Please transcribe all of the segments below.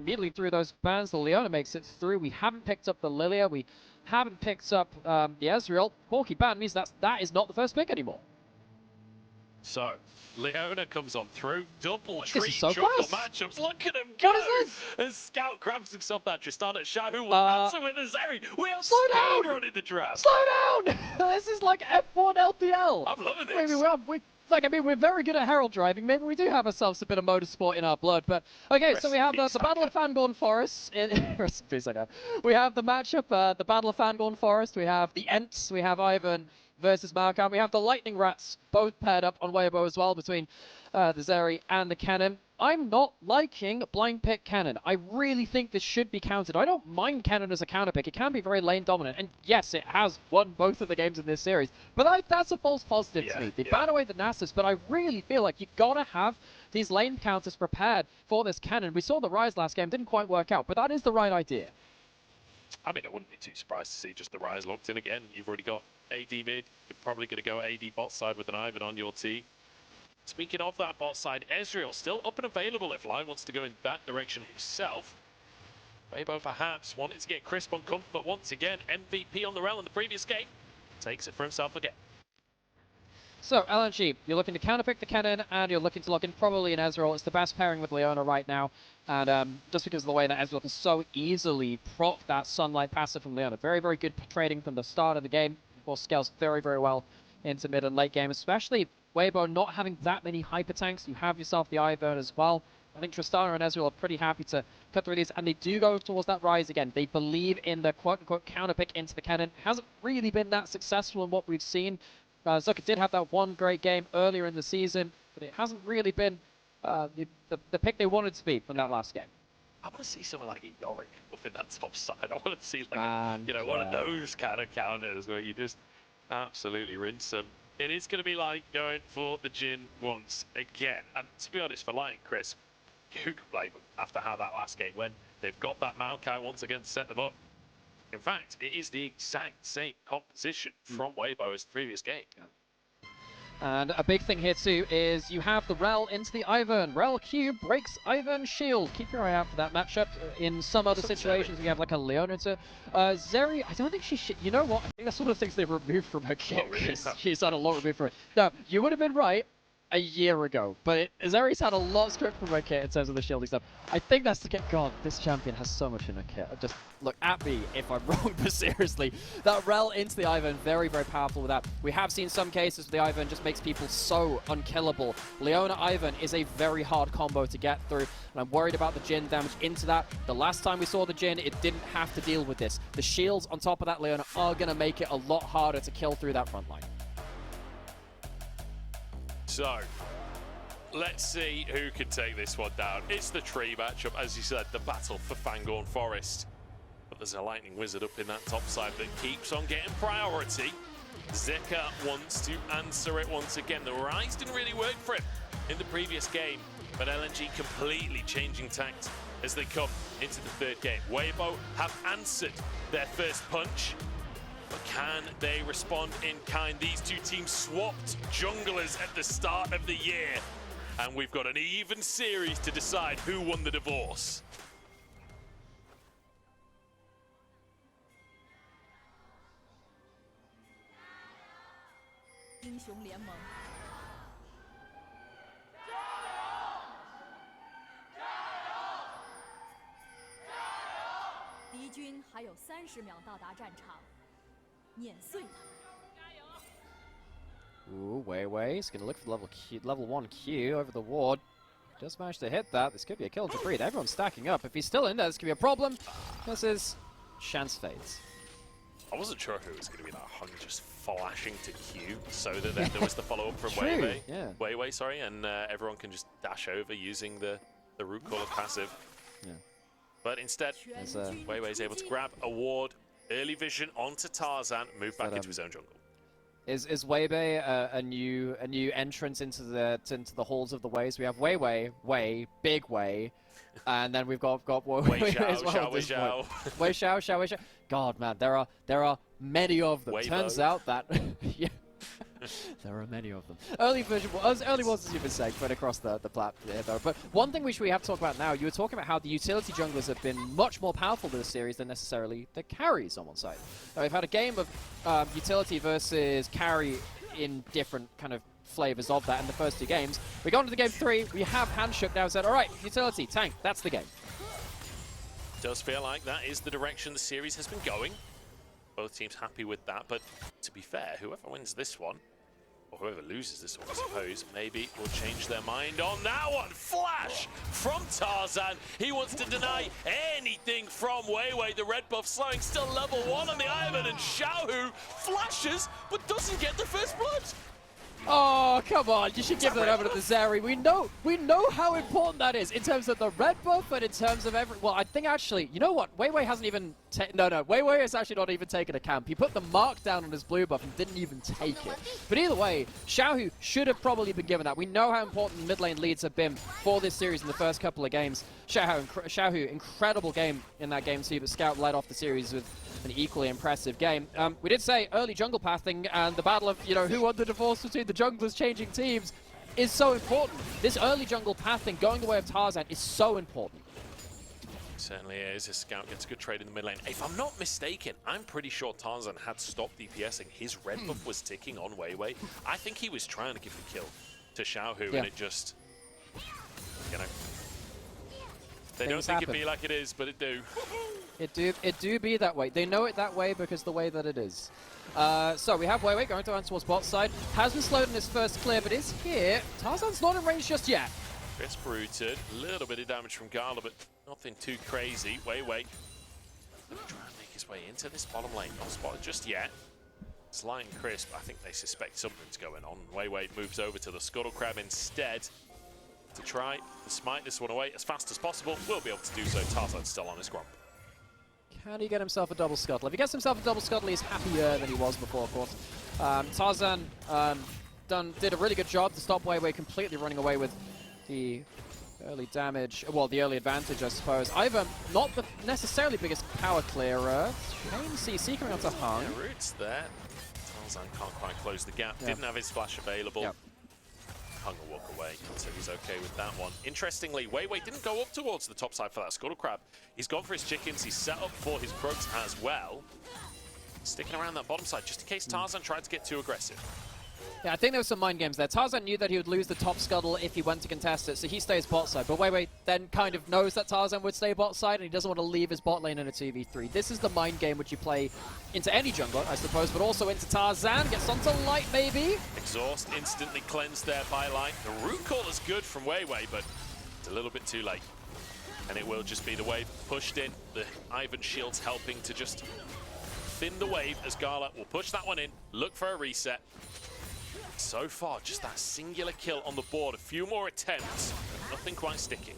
immediately through those bans. The Leona makes it through. We haven't picked up the Lilia. We haven't picked up the Ezreal. Porky ban means that is not the first pick anymore. So, Leona comes on through, double This is so jungle close. matchups. Look at him go! What is this? As Scout grabs himself that Tristana. Xiaohu will answer with a Zeri. We are Slow down! running the draft. Slow down! This is like F1 LPL. I'm loving this. Maybe we're very good at Herald driving. Maybe we do have ourselves a bit of motorsport in our blood. But okay, so we have the Battle of Fangorn Forest. We have the matchup, the Battle of Fangorn Forest. We have the Ents. We have Ivern versus Maokai. We have the Lightning Rats both paired up on Weibo as well between the Zeri and the Kennen. I'm not liking blind pick Kennen. I really think this should be counted. I don't mind Kennen as a counter pick. It can be very lane dominant. And yes, it has won both of the games in this series. But that's a false positive to me. They ban away the Nasus, but I really feel like you gotta have these lane counters prepared for this Kennen. We saw the Ryze last game, didn't quite work out, but that is the right idea. I mean, I wouldn't be too surprised to see just the Ryze locked in again. You've already got AD mid. You're probably going to go AD bot side with an Ivern on your team. Speaking of that bot side, Ezreal still up and available if Lion wants to go in that direction himself. Weibo perhaps wanted to get crisp on comfort, but once again, MVP on the Rell in the previous game. Takes it for himself again. So, LNG, you're looking to counterpick the Kennen, and you're looking to lock in probably an Ezreal. It's the best pairing with Leona right now, and just because of the way that Ezreal can so easily proc that Sunlight passive from Leona. Very, very good trading from the start of the game. Of course, scales very, very well into mid and late game, especially Weibo not having that many hyper tanks. You have yourself the Ivern as well. I think Tristana and Ezreal are pretty happy to cut through these, and they do go towards that Ryze again. They believe in the quote-unquote counterpick into the Kennen. Hasn't really been that successful in what we've seen. Zika did have that one great game earlier in the season, but it hasn't really been the pick they wanted to be from that last game. I want to see someone like Yorick up in that top side. I want to see like one of those kind of counters where you just absolutely rinse them. It is going to be like going for the Jhin once again. And to be honest, for Lion Chris, who can blame them after how that last game went? They've got that Maokai once again to set them up. In fact, it is the exact same composition from Weibo as the previous game. And a big thing here too is you have the Rell into the Ivern. Rell Q breaks Ivern's shield. Keep your eye out for that matchup. In some other situations, we have like a Leona to Zeri. I don't think she should. You know what? I think that's one of the things they removed from her kit. She's had a lot removed from it. No, you would have been right a year ago, but Zeri's had a lot stripped from her kit in terms of the shielding stuff. I think that's the kit. God, this champion has so much in her kit. Just look at me if I'm wrong, but seriously, that Rell into the Ivern, very, very powerful with that. We have seen some cases where the Ivern just makes people so unkillable. Leona Ivern is a very hard combo to get through, and I'm worried about the Jhin damage into that. The last time we saw the Jhin, it didn't have to deal with this. The shields on top of that Leona are going to make it a lot harder to kill through that front line. So, let's see who can take this one down. It's the tree matchup, as you said, the battle for Fangorn Forest. But there's a Lightning Wizard up in that top side that keeps on getting priority. Zika wants to answer it once again. The Ryze didn't really work for him in the previous game, but LNG completely changing tact as they come into the third game. Weibo have answered their first punch. But can they respond in kind? These two teams swapped junglers at the start of the year. And we've got an even series to decide who won the divorce. Ooh, WeiWei is going to look for level 1 Q over the ward. Just managed to hit that. This could be a kill to breathe. Everyone's stacking up. If he's still in there, this could be a problem. This is chance fades. I wasn't sure who was going to be that Hun just flashing to Q so that then there was the follow-up from WeiWei. Yeah. WeiWei, sorry, and everyone can just dash over using the root caller passive. Yeah. But instead, WeiWei is able to grab a ward, early vision onto Tarzan, move back into his own jungle. Is WeiWei a new entrance into the halls of the Weis? We have WeiWei, Big Wei, and then we've got WeiWei as well. Wei Xiao. God, man, there are many of them. Weibo. Turns out that There are many of them. Early ones, as you've been saying, spread across the platform, though. But one thing which we have to talk about now, you were talking about how the utility junglers have been much more powerful this series than necessarily the carries on one side. Now, we've had a game of utility versus carry in different kind of flavors of that in the first 2 games. We go on to the game 3, we have Handshook now said, alright, utility, tank, that's the game. Does feel like that is the direction the series has been going. Both teams happy with that, but to be fair, whoever wins this one, or whoever loses this one, I suppose, maybe will change their mind on that one. Flash from Tarzan. He wants to deny anything from WeiWei. The red buff slowing, still level 1 on the Ivern, and Xiaohu flashes, but doesn't get the first blood. Oh, come on, you should give that over to the Zeri. We know how important that is in terms of the red buff and in terms of every... Well, I think actually, you know what? WeiWei hasn't even... WeiWei has actually not even taken a camp. He put the mark down on his blue buff and didn't even take it. But either way, Xiaohu should have probably been given that. We know how important mid lane leads have been for this series in the first couple of games. Xiaohu, incredible game in that game too, but Scout led off the series with an equally impressive game. We did say early jungle pathing and the battle of, who won the divorce between the junglers changing teams is so important. This early jungle pathing going the way of Tarzan is so important. Certainly is. His Scout gets a good trade in the mid lane. If I'm not mistaken, I'm pretty sure Tarzan had stopped DPSing. His red buff was ticking on WeiWei. I think he was trying to give the kill to Xiaohu, and it just, they don't think it'd be like it is, but it do. It do be that way. They know it that way because the way that it is. So we have WeiWei going towards bot side. Has been slowed in his first clear, but is here. Tarzan's not in range just yet. Crisp rooted. A little bit of damage from Gala, but nothing too crazy. WeiWei trying to make his way into this bottom lane. Not spotted just yet. Sly and Crisp, I think they suspect something's going on. WeiWei moves over to the Scuttle Crab instead to try to smite this one away as fast as possible. Will be able to do so. Tarzan's still on his grump. Can he get himself a double scuttle? If he gets himself a double scuttle, he's happier than he was before, of course. Tarzan did a really good job to stop WeiWei completely running away with the early damage, well, the early advantage, I suppose. Ivern, not the necessarily biggest power clearer. Shane CC coming onto Hung. Yeah, roots there. Tarzan can't quite close the gap. Didn't have his flash available. Hung will walk away, so he's okay with that one. Interestingly, WeiWei didn't go up towards the top side for that Scuttle Crab. He's gone for his chickens, he's set up for his Crooks as well. Sticking around that bottom side, just in case Tarzan tried to get too aggressive. Yeah, I think there was some mind games there. Tarzan knew that he would lose the top scuttle if he went to contest it, so he stays bot side. But WeiWei then kind of knows that Tarzan would stay bot side, and he doesn't want to leave his bot lane in a 2v3. This is the mind game which you play into any jungler, I suppose, but also into Tarzan. Gets onto Light, maybe. Exhaust instantly cleansed there by Light. The root call is good from WeiWei, but it's a little bit too late. And it will just be the wave pushed in. The Ivern shield's helping to just thin the wave as Gala will push that one in, look for a reset. So far, just that singular kill on the board. A few more attempts, but nothing quite sticking.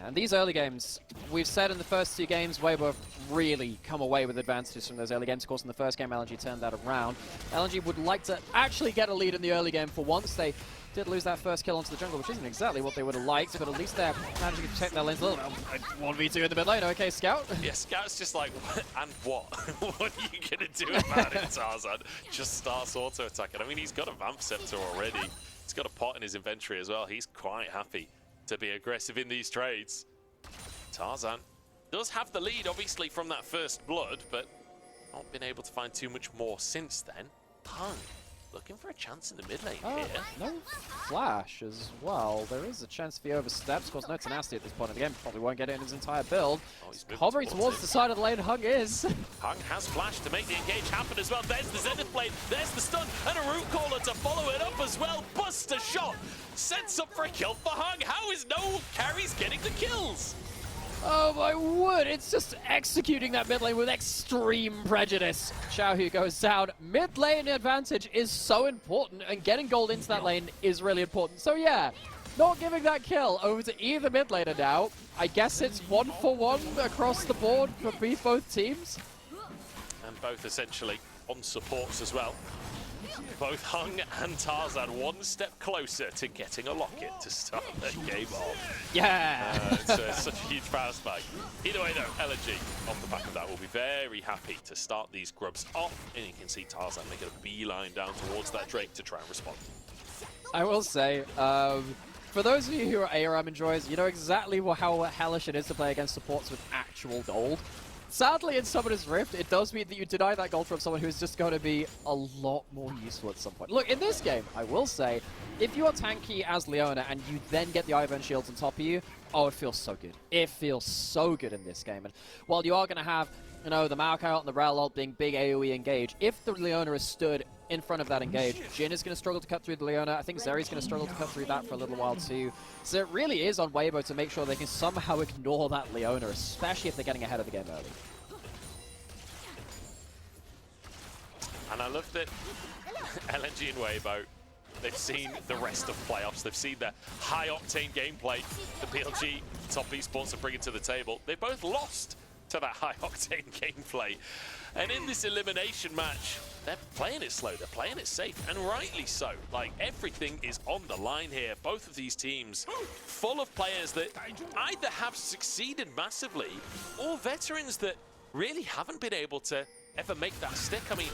And these early games, we've said in the first 2 games, Weibo really come away with advantages from those early games. Of course, in the first game, LNG turned that around. LNG would like to actually get a lead in the early game for once. They did lose that first kill onto the jungle, which isn't exactly what they would have liked, but at least they're managing to protect their lanes a little bit. 1v2 in the mid lane, okay, Scout? Yeah, Scout's just like, and what? What are you going to do about it, Tarzan? Just starts auto-attacking. I mean, he's got a Vamp Scepter already. He's got a pot in his inventory as well. He's quite happy to be aggressive in these trades. Tarzan does have the lead, obviously, from that first blood, but not been able to find too much more since then. Hung looking for a chance in the mid lane here. No flash as well. There is a chance if he oversteps. Of course, no tenacity at this point in the game. Probably won't get it in his entire build. Oh, he's hovering towards the side of the lane. Hung is. Hung has flash to make the engage happen as well. There's the Zenith Blade, there's the stun, and a root caller to follow it up as well. Buster shot sets up for a kill for Hung. How is no carries getting the kills? Oh my word, it's just executing that mid lane with extreme prejudice. Xiaohu goes down. Mid lane advantage is so important, and getting gold into that lane is really important. So yeah, not giving that kill over to either mid laner now. I guess it's 1-for-1 across the board for both teams. And both essentially on supports as well. both Hung and Tarzan one step closer to getting a locket to start the game off. Yeah! It's such a huge bounce back. Either way though, LNG off the back of that will be very happy to start these grubs off, and you can see Tarzan making a beeline down towards that Drake to try and respond. I will say, for those of you who are ARAM enjoyers, you know exactly how hellish it is to play against supports with actual gold. Sadly, in Summoner's Rift, it does mean that you deny that gold from someone who is just going to be a lot more useful at some point. Look, in this game, I will say, if you are tanky as Leona and you then get the Ivern shields on top of you, oh, it feels so good. It feels so good in this game. And while you are going to have, you know, the Maokai ult and the Rell ult being big AoE engage, if the Leona is stood in front of that engage, Jhin is going to struggle to cut through the Leona. I think Zeri's going to struggle to cut through that for a little while too. So it really is on Weibo to make sure they can somehow ignore that Leona, especially if they're getting ahead of the game early. And I love that LNG and Weibo, they've seen the rest of playoffs. They've seen the high-octane gameplay the PLG top esports are bringing to the table. They both lost to that high-octane gameplay. And in this elimination match, they're playing it slow, they're playing it safe, and rightly so. Like, everything is on the line here. Both of these teams full of players that either have succeeded massively or veterans that really haven't been able to ever make that stick. I mean,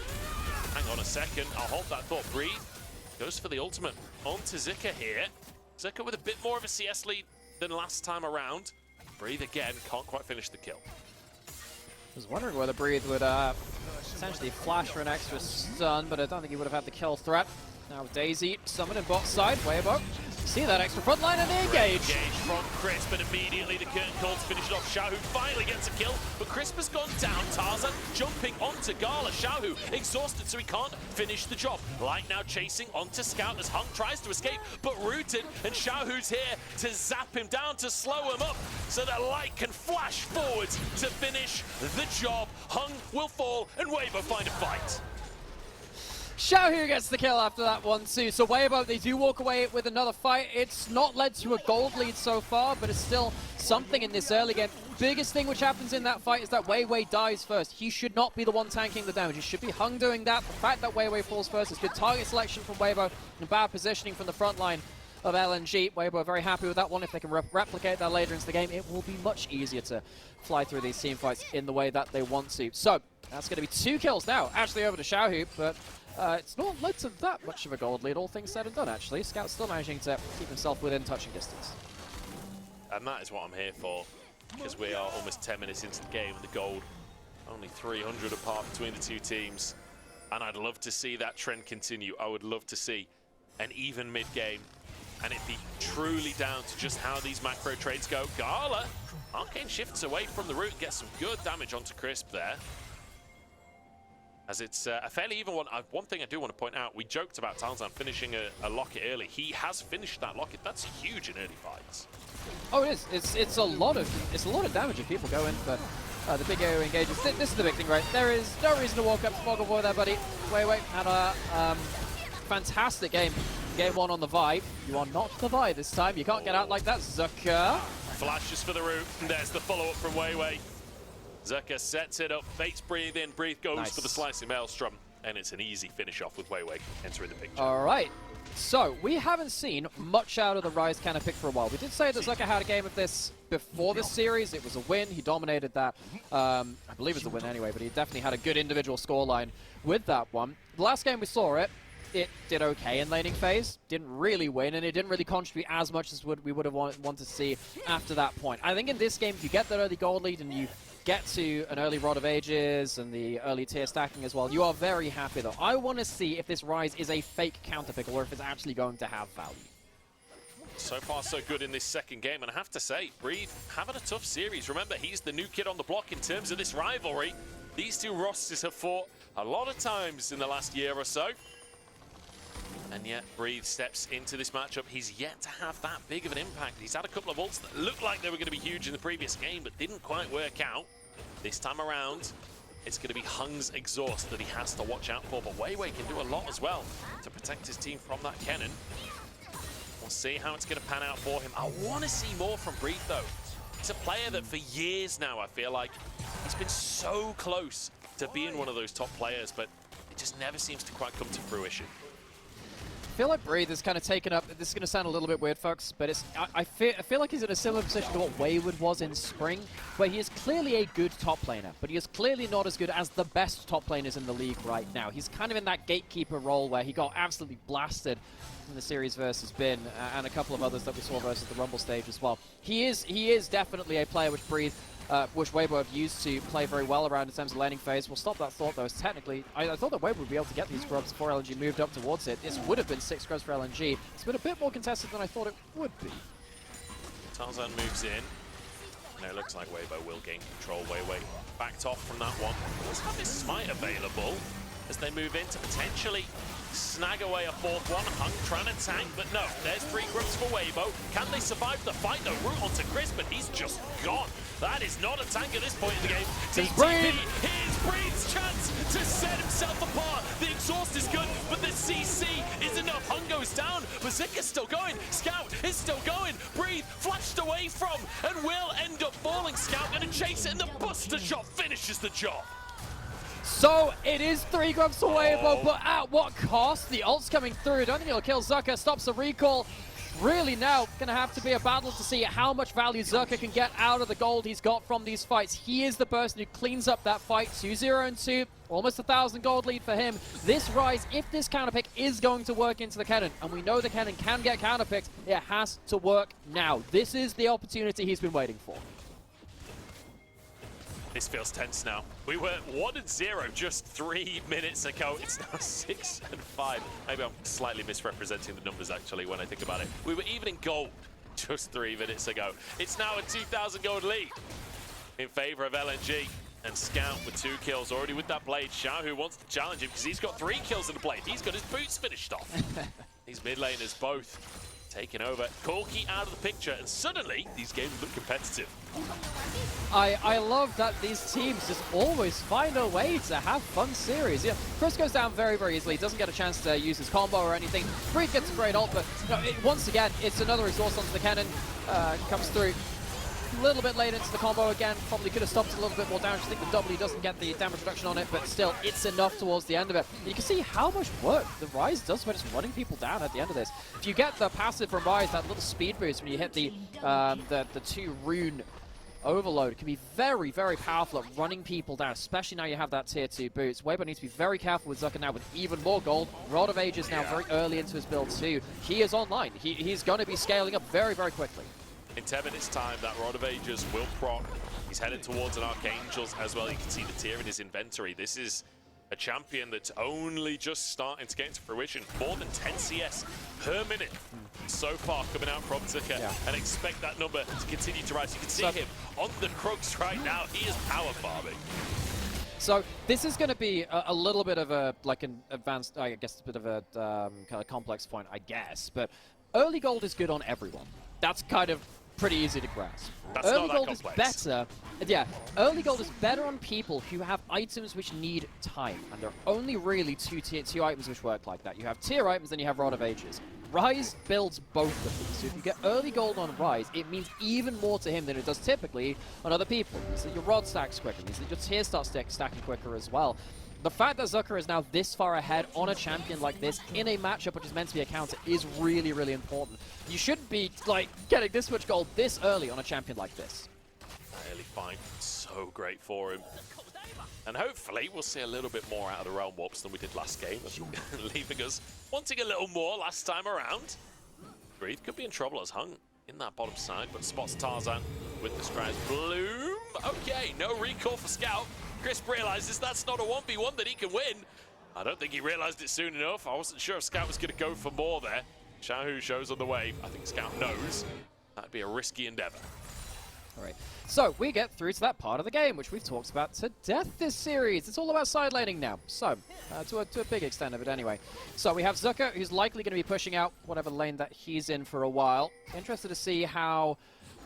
hang on a second, I'll hold that thought. Breathe goes for the ultimate onto Zika here. Zika with a bit more of a CS lead than last time around. Breathe again, can't quite finish the kill. I was wondering whether Breathe would essentially flash for an extra stun, but I don't think he would have had the kill threat. Now Daisy summoned in bot side, Weibo. See that extra front line and the engage. Engage from Crisp, and immediately the curtain call to finish it off. Xiaohu finally gets a kill, but Crisp has gone down. Tarzan jumping onto Gala. Xiaohu exhausted, so he can't finish the job. Light now chasing onto Scout as Hung tries to escape, but rooted, and Xiaohu's here to zap him down, to slow him up, so that Light can flash forwards to finish the job. Hung will fall, and Weibo find a fight. Xiaohu gets the kill after that one too. So Weibo, they do walk away with another fight. It's not led to a gold lead so far, but it's still something in this early game. Biggest thing which happens in that fight is that WeiWei dies first. He should not be the one tanking the damage. It should be Hung doing that. The fact that WeiWei falls first is good target selection from Weibo and bad positioning from the front line of LNG. Weibo are very happy with that one. If they can replicate that later into the game, it will be much easier to fly through these team fights in the way that they want to. So that's going to be 2 kills now, actually over to Xiaohu, but it's not led to that much of a gold lead, all things said and done, actually. Scout's still managing to keep himself within touching distance. And that is what I'm here for, because we are almost 10 minutes into the game, and the gold only 300 apart between the two teams. And I'd love to see that trend continue. I would love to see an even mid-game, and it be truly down to just how these macro trades go. Gala, Arcane shifts away from the root, gets some good damage onto Crisp there. As it's a fairly even one. One thing I do want to point out, we joked about Tarzan finishing a locket early. He has finished that locket. That's huge in early fights. Oh, it is. It's a lot of damage if people go in for the big AoE engages. This is the big thing, right? There is no reason to walk up to Mogul Boy there, buddy. WeiWei had a fantastic game. Game 1 on the Vibe. You are not the Vibe this time. You can't get out like that, Zika. Flashes for the root. And there's the follow-up from WeiWei. Zika sets it up, fakes Breathe in, Breathe goes for the slicing Maelstrom, and it's an easy finish off with WeiWei entering the picture. All right, so we haven't seen much out of the Ryze Cannon pick for a while. We did say that Zika had a game of this before this series. It was a win. He dominated that. I believe it was a win anyway, but he definitely had a good individual scoreline with that one. The last game we saw it did okay in laning phase, didn't really win, and it didn't really contribute as much as we would have wanted to see after that point. I think in this game, if you get that early gold lead and you get to an early Rod of Ages and the early tier stacking as well, you are very happy though. I want to see if this Ryze is a fake counterpick or if it's actually going to have value. So far so good in this second game, and I have to say, Breathe having a tough series. Remember, he's the new kid on the block in terms of this rivalry. These two rosters have fought a lot of times in the last year or so. And yet, Breathe steps into this matchup. He's yet to have that big of an impact. He's had a couple of ults that looked like they were going to be huge in the previous game, but didn't quite work out. This time around, it's going to be Hung's exhaust that he has to watch out for, but WeiWei can do a lot as well to protect his team from that Kennen. We'll see how it's going to pan out for him. I want to see more from Breathe, though. He's a player that for years now, I feel like, he's been so close to being one of those top players, but it just never seems to quite come to fruition. I feel like Breathe is kind of taken up. This is going to sound a little bit weird, folks, but it's I feel like he's in a similar position to what WeiWei was in spring, where he is clearly a good top laner, but he is clearly not as good as the best top laners in the league right now. He's kind of in that gatekeeper role where he got absolutely blasted in the series versus Bin, and a couple of others that we saw versus the Rumble stage as well. He is definitely a player which Breathe, which Weibo have used to play very well around in terms of laning phase. We'll stop that thought though, as technically, I thought that Weibo would be able to get these scrubs before LNG moved up towards it. This would have been 6 scrubs for LNG. It's been a bit more contested than I thought it would be. Tarzan moves in. Now it looks like Weibo will gain control. WeiWei backed off from that one. Does have his smite available as they move in to potentially snag away a 4th one. Hung trying to tank, but no. There's 3 grubs for Weibo. Can they survive the fight? No, root onto Chris, but he's just gone. That is not a tank at this point in the game. TTP, here's Breed's chance to set himself apart. The exhaust is good, but the CC is enough. Hung goes down, but Zika's still going. Scout is still going. Breathe flashed away from and will end up falling. Scout gonna chase it, and the Buster shot finishes the job. So it is 3 grubs for Weibo, but at what cost? The ult's coming through. Don't think he'll kill Zika. Stops the recall. Really now going to have to be a battle to see how much value Zika can get out of the gold he's got from these fights. He is the person who cleans up that fight. 2-0 and 2. Almost 1,000 gold lead for him. This Ryze, if this counterpick is going to work into the Kennen, and we know the Kennen can get counterpicked, it has to work now. This is the opportunity he's been waiting for. This feels tense now. We were 1-0 just 3 minutes ago. It's now 6-5. Maybe I'm slightly misrepresenting the numbers actually when I think about it. We were even in gold just 3 minutes ago. It's now a 2,000 gold lead in favor of LNG. And Scout with 2 kills already with that blade. Xiaohu wants to challenge him because he's got 3 kills in the blade. He's got his boots finished off. These mid laners both taking over. Corki out of the picture, and suddenly these games look competitive. I love that these teams just always find a way to have fun series. Yeah, Chris goes down very, very easily. Doesn't get a chance to use his combo or anything. Breed gets a great ult, but once again, it's another resource onto the Kennen. Comes through a little bit late into the combo again. Probably could have stopped a little bit more damage. I think the W doesn't get the damage reduction on it, but still, it's enough towards the end of it. You can see how much work the Ryze does when it's running people down at the end of this. If you get the passive from Ryze, that little speed boost when you hit the 2 rune overload, can be very, very powerful at running people down, especially now you have that tier 2 boots. Weibo needs to be very careful with Zika now with even more gold. Rod of Ages now very early into his build too. He is online. He's going to be scaling up very, very quickly. In 10 minutes time, that Rod of Ages will proc. He's headed towards an Archangels as well. You can see the tier in his inventory. This is a champion that's only just starting to get into fruition. More than 10 CS per minute so far coming out from Zika. And expect that number to continue to rise. You can see him on the crux right now. He is power farming. So this is going to be a little bit of a, like an advanced, I guess a bit of a kind of complex point, I guess. But early gold is good on everyone. That's kind of pretty easy to grasp. That's early not gold that complex. is better. Yeah, early gold is better on people who have items which need time, and there are only really two items which work like that. You have tier items, then you have Rod of Ages. Ryze builds both of these, so if you get early gold on Ryze, it means even more to him than it does typically on other people. It means that your Rod stacks quicker, it means that your tier starts stacking quicker as well. The fact that Zika is now this far ahead on a champion like this in a matchup which is meant to be a counter is really, really important. You shouldn't be like getting this much gold this early on a champion like this. Early fight, so great for him. And hopefully we'll see a little bit more out of the Realm Warps than we did last game, leaving us wanting a little more last time around. Breathe could be in trouble as Hung in that bottom side, but spots Tarzan with the Scribe's Bloom. Okay, no recall for Scout. Crisp realizes that's not a 1v1 that he can win. I don't think he realized it soon enough. I wasn't sure if Scout was going to go for more there. Xiaohu shows on the wave. I think Scout knows that'd be a risky endeavor. All right, so we get through to that part of the game, which we've talked about to death this series. It's all about side laning now, so to a big extent of it anyway. So we have Zika, who's likely going to be pushing out whatever lane that he's in for a while. Interested to see how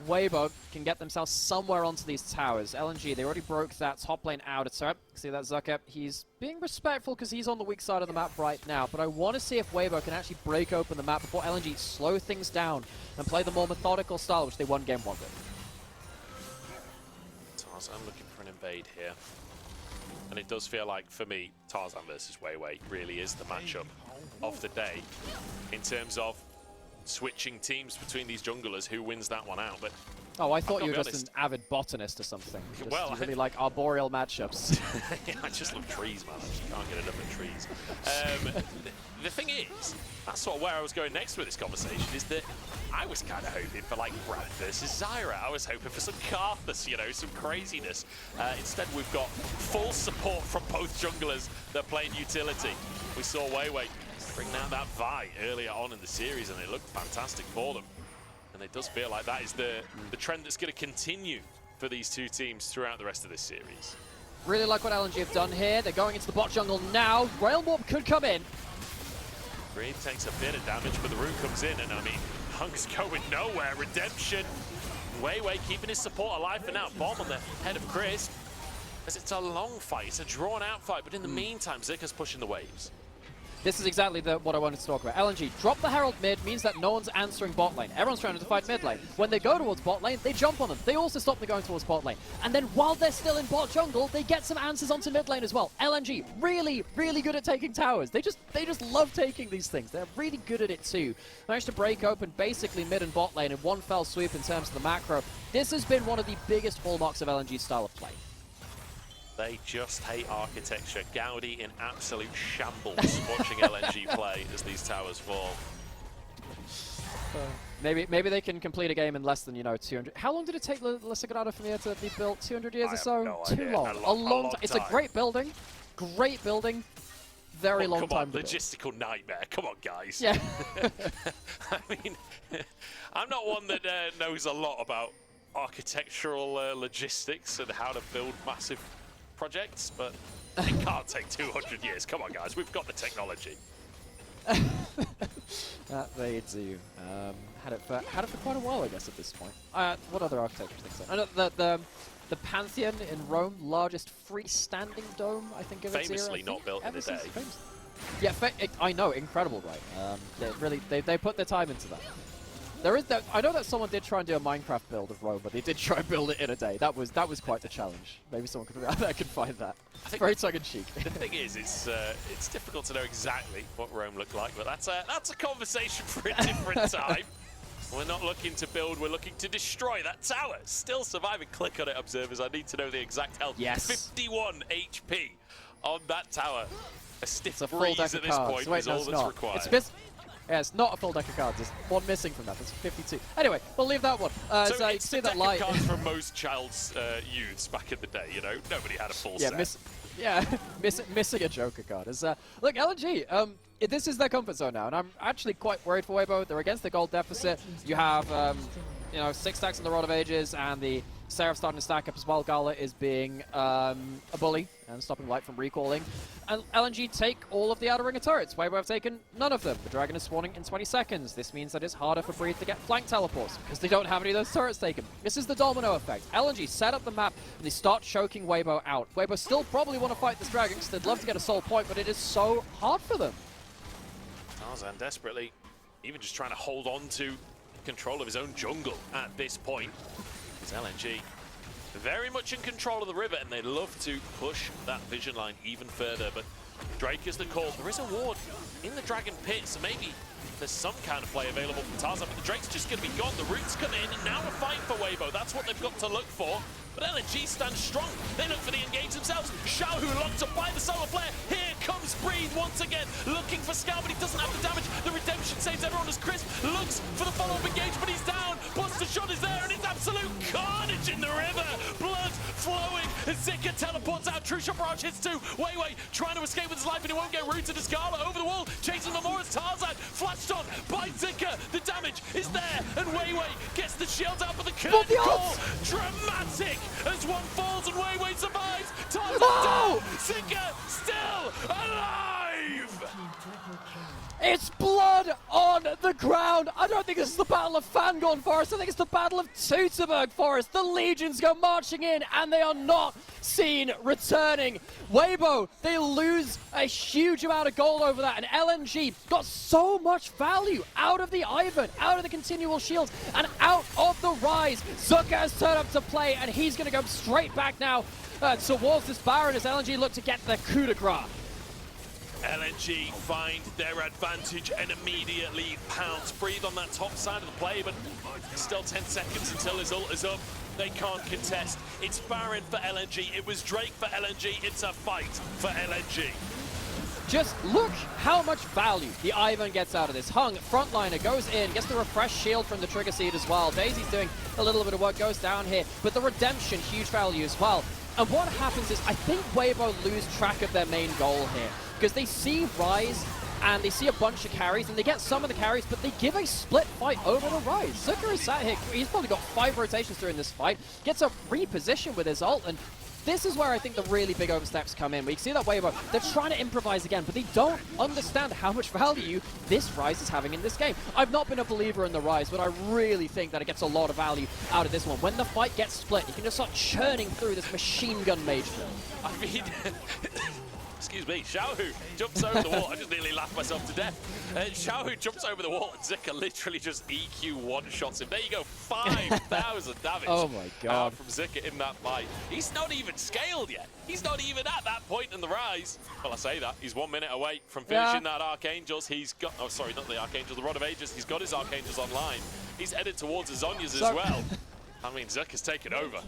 Weibo can get themselves somewhere onto these towers. LNG, they already broke that top lane outer turret. See that Zika, he's being respectful because he's on the weak side of the map right now, but I want to see if Weibo can actually break open the map before LNG slow things down and play the more methodical style, which they won game 1 with. Tarzan looking for an invade here. And it does feel like, for me, Tarzan versus WeiWei really is the matchup of the day in terms of switching teams between these junglers, who wins that one out. But oh, I thought you were just an avid botanist or something. Just, well, you really like arboreal matchups. Yeah, I just love trees, man. I just can't get enough of trees. The thing is, that's sort of where I was going next with this conversation, is that I was kind of hoping for like Brad versus Zyra. I was hoping for some Karthus, you know, some craziness. Instead, we've got full support from both junglers that played utility. We saw WeiWei bring out that Vi earlier on in the series, and it looked fantastic for them. And it does feel like that is the trend that's going to continue for these two teams throughout the rest of this series. Really like what LNG have done here. They're going into the bot jungle now. Rail Warp could come in. Green takes a bit of damage, but the root comes in, and I mean, Hunk's going nowhere. Redemption. WeiWei keeping his support alive for now. Bomb on the head of Chris. As it's a long fight, it's a drawn-out fight, but in the meantime, Zika's pushing the waves. This is exactly what I wanted to talk about. LNG, drop the Herald mid means that no one's answering bot lane. Everyone's trying to fight mid lane. When they go towards bot lane, they jump on them. They also stop them going towards bot lane. And then while they're still in bot jungle, they get some answers onto mid lane as well. LNG, really, really good at taking towers. They just love taking these things. They're really good at it too. Managed to break open basically mid and bot lane in one fell swoop in terms of the macro. This has been one of the biggest hallmarks of LNG's style of play. They just hate architecture. Gaudi in absolute shambles watching LNG play as these towers fall. Maybe they can complete a game in less than, 200. How long did it take La Sagrada Familia to be built? 200 years or so? No Too long. A long time. It's a great building. Great building. Very long time to build. Logistical nightmare. Come on, guys. Yeah. I mean, I'm not one that knows a lot about architectural logistics and how to build massive projects, but it can't take 200 years. Come on, guys, we've got the technology. They do. Had it for quite a while, I guess, at this point. What other architecture things? I know the Pantheon in Rome, largest freestanding dome, I think, of its era. Famously not built in a day. Yeah, I know, incredible, right? They put their time into that. I know that someone did try and do a Minecraft build of Rome, but they did try and build it in a day. That was quite the challenge. Maybe someone could find that. Very tongue-in-cheek. The thing is, it's difficult to know exactly what Rome looked like, but that's a conversation for a different time. We're not looking to build, we're looking to destroy that tower. Still surviving. Click on it, observers. I need to know the exact health. Yes. 51 HP on that tower. A stiff It's a breeze full deck at of this cards. point Wait, is no, all it's that's not. required. Yeah, it's not a full deck of cards. There's one missing from that. That's 52. Anyway, we'll leave that one. So you it's see the that deck light. of cards from most child's youths back in the day, you know? Nobody had a full set. Missing a Joker card. Look, LNG, this is their comfort zone now, and I'm actually quite worried for Weibo. They're against the gold deficit. You have, 6 stacks in the Rod of Ages, and the Seraph starting to stack up as well. Gala is being a bully and stopping Light from recalling. And LNG take all of the outer ring of turrets. Weibo have taken none of them. The Dragon is spawning in 20 seconds. This means that it's harder for Breathe to get flank teleports because they don't have any of those turrets taken. This is the domino effect. LNG set up the map and they start choking Weibo out. Weibo still probably want to fight this Dragon because they'd love to get a soul point, but it is so hard for them. Tarzan desperately, even just trying to hold on to control of his own jungle at this point. It's LNG very much in control of the river, and they love to push that vision line even further, but Drake is the call. There is a ward in the Dragon Pit, so maybe there's some kind of play available from Tarzan, but the Drake's just going to be gone. The roots come in, and now a fight for Weibo. That's what they've got to look for. But LNG stands strong. They look for the engage themselves. Xiaohu locked up by the solar flare. Here comes Breathe once again, looking for Scout, but he doesn't have the damage. The redemption saves everyone as Chris looks for the follow-up engage, but he's down. Plus the shot is there, and it's absolute carnage in the river. Blood flowing. Zika teleports out. True shot barrage hits too. WeiWei trying to escape with his life, and he won't get rooted. As Gala over the wall, chasing the more as Tarzan flashed on by Zika. The damage is there, and WeiWei gets the shield out, but the curtain call dramatic as one falls and WeiWei survives. Tarzan down. Zika still alive. It's blood on the the ground. I don't think this is the Battle of Fangorn Forest. I think it's the Battle of Teutoburg Forest. The Legions go marching in, and they are not seen returning. Weibo, they lose a huge amount of gold over that, and LNG got so much value out of the Ivern, out of the continual shields, and out of the Ryze. Zika has turned up to play, and he's going to go straight back now towards this Baron as LNG look to get the coup de grace. LNG find their advantage and immediately pounce. Breathe on that top side of the play, but still 10 seconds until his ult is up. They can't contest. It's Baron for LNG. It was Drake for LNG. It's a fight for LNG. Just look how much value the Ivern gets out of this. Hung, frontliner, goes in, gets the refresh shield from the trigger seed as well. Daisy's doing a little bit of work, goes down here, but the redemption, huge value as well. And what happens is, I think Weibo lose track of their main goal here, because they see Ryze and they see a bunch of carries, and they get some of the carries, but they give a split fight over to Ryze. Zika is sat here, he's probably got 5 rotations during this fight, gets a reposition with his ult, and this is where I think the really big oversteps come in. We see that Weibo, they're trying to improvise again, but they don't understand how much value this Ryze is having in this game. I've not been a believer in the Ryze, but I really think that it gets a lot of value out of this one. When the fight gets split, you can just start churning through this machine gun mage build. I mean, excuse me, Xiaohu jumps over the wall. I just nearly laughed myself to death. Xiaohu jumps over the wall and Zika literally just EQ one-shots him. There you go, 5,000 damage oh my god. From Zika in that fight. He's not even scaled yet. He's not even at that point in the Ryze. Well, I say that. He's 1 minute away from finishing that Archangels. He's got, oh sorry, not the Archangel, the Rod of Ages. He's got his Archangels online. He's headed towards his Zhonya's as well. I mean, Zika's taken over.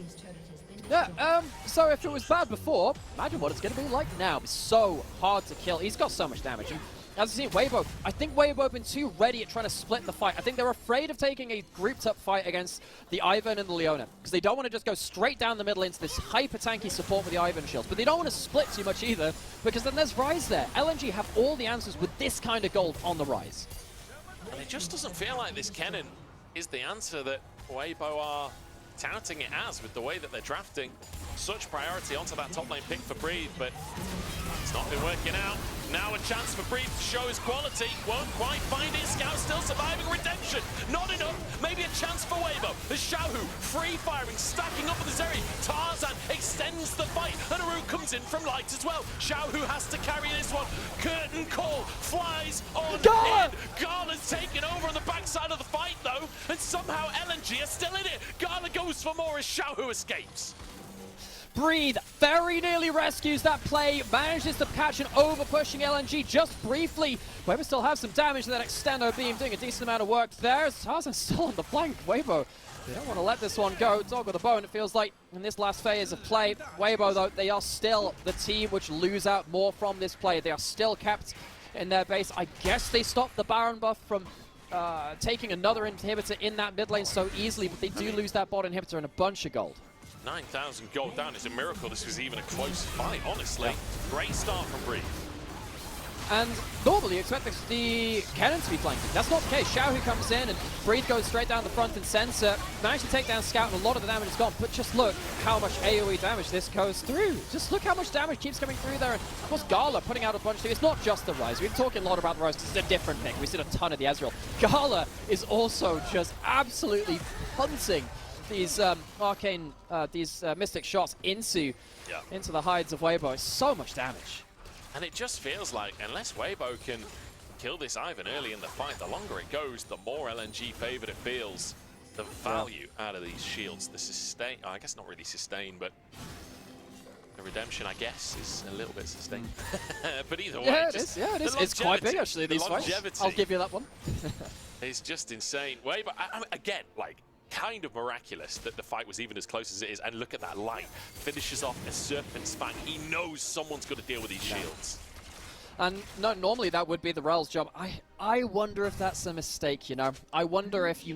Yeah, so if it was bad before, imagine what it's going to be like now. It's so hard to kill. He's got so much damage. And as you see, Weibo, I think Weibo have been too ready at trying to split the fight. I think they're afraid of taking a grouped-up fight against the Ivern and the Leona, because they don't want to just go straight down the middle into this hyper-tanky support with the Ivern shields. But they don't want to split too much either, because then there's Ryze there. LNG have all the answers with this kind of gold on the Ryze. And it just doesn't feel like this Kennen is the answer that Weibo are touting it as, with the way that they're drafting such priority onto that top lane pick for Breathe, but it's not been working out. Now a chance for Breathe to show his quality. Won't quite find it. Scout still surviving. Redemption. Not enough. Maybe a chance for Weibo. The Xiaohu free firing, stacking up with the Zeri. Tarzan extends the fight, and Aru comes in from light as well. Xiaohu has to carry this one. Curtain call flies on Gala! in. Gala's taken over on the backside of the fight though, and somehow LNG are still in it. Gala goes for more as Xiaohu escapes. Breathe very nearly rescues that play, manages to catch an over-pushing LNG just briefly. Weibo still has some damage to that extendo beam, doing a decent amount of work there. Tarzan still on the flank. Weibo, they don't want to let this one go. Dog with a bone, it feels like, in this last phase of play. Weibo, though, they are still the team which lose out more from this play. They are still kept in their base. I guess they stopped the Baron buff from taking another inhibitor in that mid lane so easily, but they do lose that bot inhibitor and a bunch of gold. 9,000 gold down. It's a miracle this was even a close fight, honestly. Great start from Breathe. And normally you expect the Kennen to be flanking. That's not the case. Xiaohu comes in and Breathe goes straight down the front and center. Managed to take down Scout and a lot of the damage is gone. But just look how much AoE damage this goes through. Just look how much damage keeps coming through there. And of course Gala putting out a bunch too. It's not just the Ryze. We've been talking a lot about the Ryze because it's a different pick. We've seen a ton of the Ezreal. Gala is also just absolutely punting these arcane, mystic shots into the hides of Weibo. It's so much damage. And it just feels like, unless Weibo can kill this Ivern early in the fight, the longer it goes, the more LNG favored it feels. The value out of these shields, the sustain, oh, I guess not really sustain, but the redemption, I guess, is a little bit sustained. But either way, yeah, it is. Yeah, it is. It's quite big, actually, these fights. I'll give you that one. It's just insane. Weibo, I mean, again, like, kind of miraculous that the fight was even as close as it is, and look at that light. Finishes off a Serpent's Fang. He knows someone's got to deal with these shields. And no, normally that would be the Rell's job. I wonder if that's a mistake, you know. I wonder if you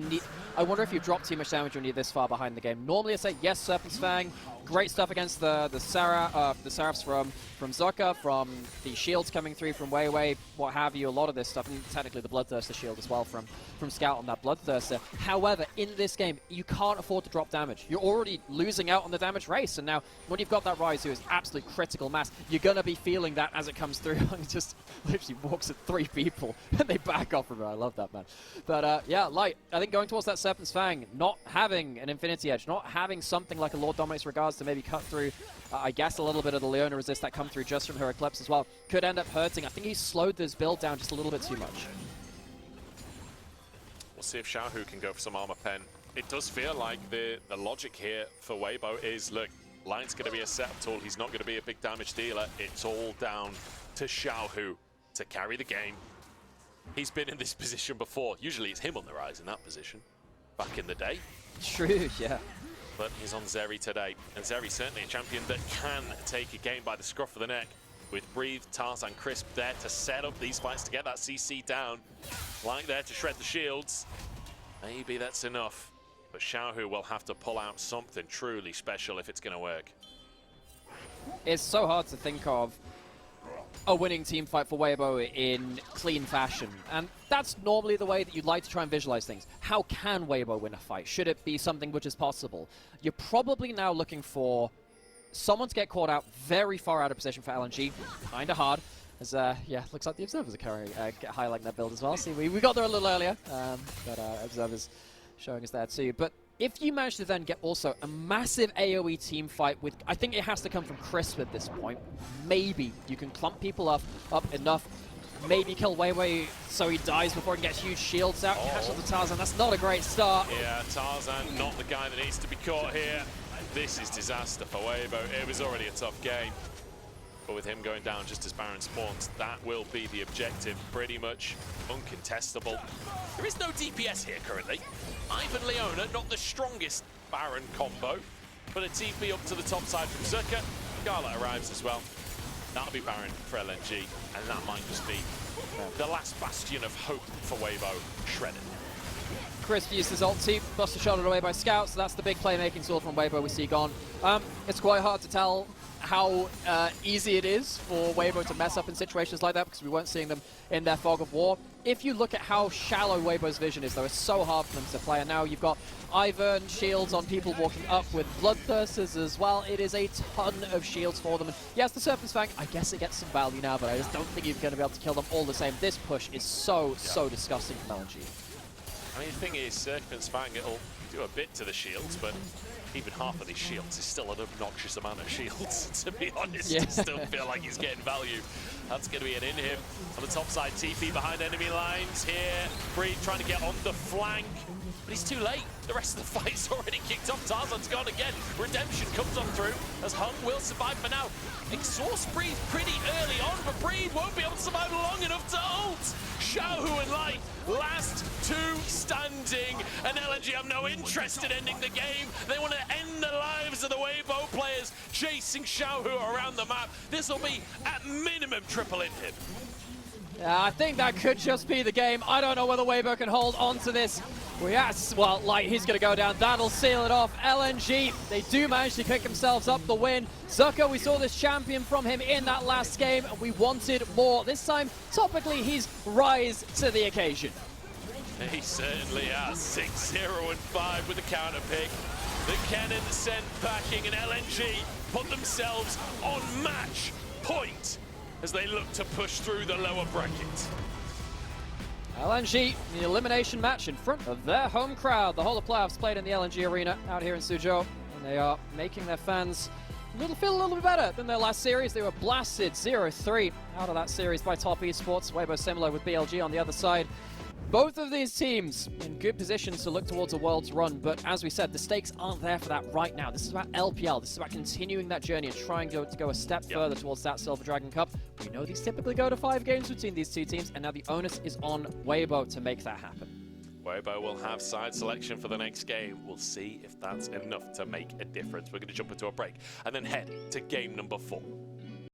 drop too much damage when you're this far behind the game. Normally I say yes, Serpent's Fang, great stuff against the Seraphs from Zika, from the shields coming through from WeiWei, what have you, a lot of this stuff, and technically the Bloodthirster shield as well from Scout on that Bloodthirster. However, in this game, you can't afford to drop damage. You're already losing out on the damage race, and now when you've got that Ryze who is absolute critical mass, you're going to be feeling that as it comes through, and just literally walks at 3 people, and they back off from her. I love that, man. But yeah, Light, I think going towards that Serpent's Fang, not having an Infinity Edge, not having something like a Lord Dominate's Regards to maybe cut through, I guess, a little bit of the Leona resist that come through just from her Eclipse as well, could end up hurting. I think he slowed this build down just a little bit too much. We'll see if Xiaohu can go for some armor pen. It does feel like the logic here for Weibo is, look, Light's going to be a setup tool. He's not going to be a big damage dealer. It's all down to Xiaohu to carry the game. He's been in this position before. Usually it's him on the rise in that position, back in the day. True, yeah. But he's on Zeri today, and Zeri's certainly a champion that can take a game by the scruff of the neck. With Breathe, Tarzan, Crisp there to set up these fights to get that CC down. Light there to shred the shields. Maybe that's enough. But Xiaohu will have to pull out something truly special if it's going to work. It's so hard to think of a winning team fight for Weibo in clean fashion. And that's normally the way that you'd like to try and visualize things. How can Weibo win a fight? Should it be something which is possible? You're probably now looking for someone to get caught out very far out of position for LNG. Kind of hard. As, yeah, looks like the Observers are carrying, highlighting that build as well. See, we got there a little earlier, but Observers showing us there too. But if you manage to then get also a massive AoE team fight with, I think it has to come from Crisp at this point. Maybe you can clump people up enough. Maybe kill WeiWei so he dies before he gets huge shields out. Catch up to Tarzan. That's not a great start. Yeah, Tarzan not the guy that needs to be caught here. This is disaster for Weibo. It was already a tough game. But with him going down just as Baron spawns, that will be the objective. Pretty much uncontestable. There is no DPS here currently. Ivern Leona, not the strongest Baron combo, but a TP up to the top side from Zika. Gala arrives as well. That'll be Baron for LNG, and that might just be the last bastion of hope for Weibo shredded. Crisp used his ulti, busted shotted away by Scout, so that's the big playmaking sword from Weibo we see gone. It's quite hard to tell how easy it is for Weibo to mess up in situations like that because we weren't seeing them in their fog of war. If you look at how shallow Weibo's vision is, though, it's so hard for them to play. And now you've got Ivern shields on people walking up with Bloodthirsters as well. It is a ton of shields for them. And yes, the Serpent's Fang, I guess it gets some value now, but I just don't think you're going to be able to kill them all the same. This push is so disgusting from LNG. I mean, the thing is, Serpent's Fang, it'll do a bit to the shields, but even half of these shields is still an obnoxious amount of shields, to be honest. Yeah. I still feel like he's getting value. That's going to be an in him. On the top side, TP behind enemy lines here. Breed trying to get on the flank, but he's too late. The rest of the fight's already kicked off. Tarzan's gone again. Redemption comes on through, as Hung will survive for now. Exhaust Breed pretty early on, but Breed won't be able to survive long enough to ult. Xiaohu and Light, last two standing, and LNG have no interest in ending the game. They want to end the lives of the Weibo players chasing Xiaohu around the map. This will be, at minimum, triple in him. Yeah, I think that could just be the game. I don't know whether Weibo can hold on to this. Well, Light, he's going to go down. That'll seal it off. LNG, they do manage to pick themselves up the win. Zika, we saw this champion from him in that last game, and we wanted more. This time, topically, he's Ryze to the occasion. He certainly has. 6-0 and 5 with the counter pick. The Kennen sent packing, and LNG put themselves on match point as they look to push through the lower bracket. LNG, the elimination match in front of their home crowd. The whole of playoffs played in the LNG arena out here in Suzhou, and they are making their fans feel a little bit better than their last series. They were blasted 0-3 out of that series by Top Esports. Weibo similar with BLG on the other side. Both of these teams in good positions to look towards a Worlds run, but as we said, the stakes aren't there for that right now. This is about LPL. This is about continuing that journey and trying to go a step further towards that Silver Dragon Cup. We know these typically go to 5 games between these two teams, and now the onus is on Weibo to make that happen. Weibo will have side selection for the next game. We'll see if that's enough to make a difference. We're going to jump into a break and then head to game number 4.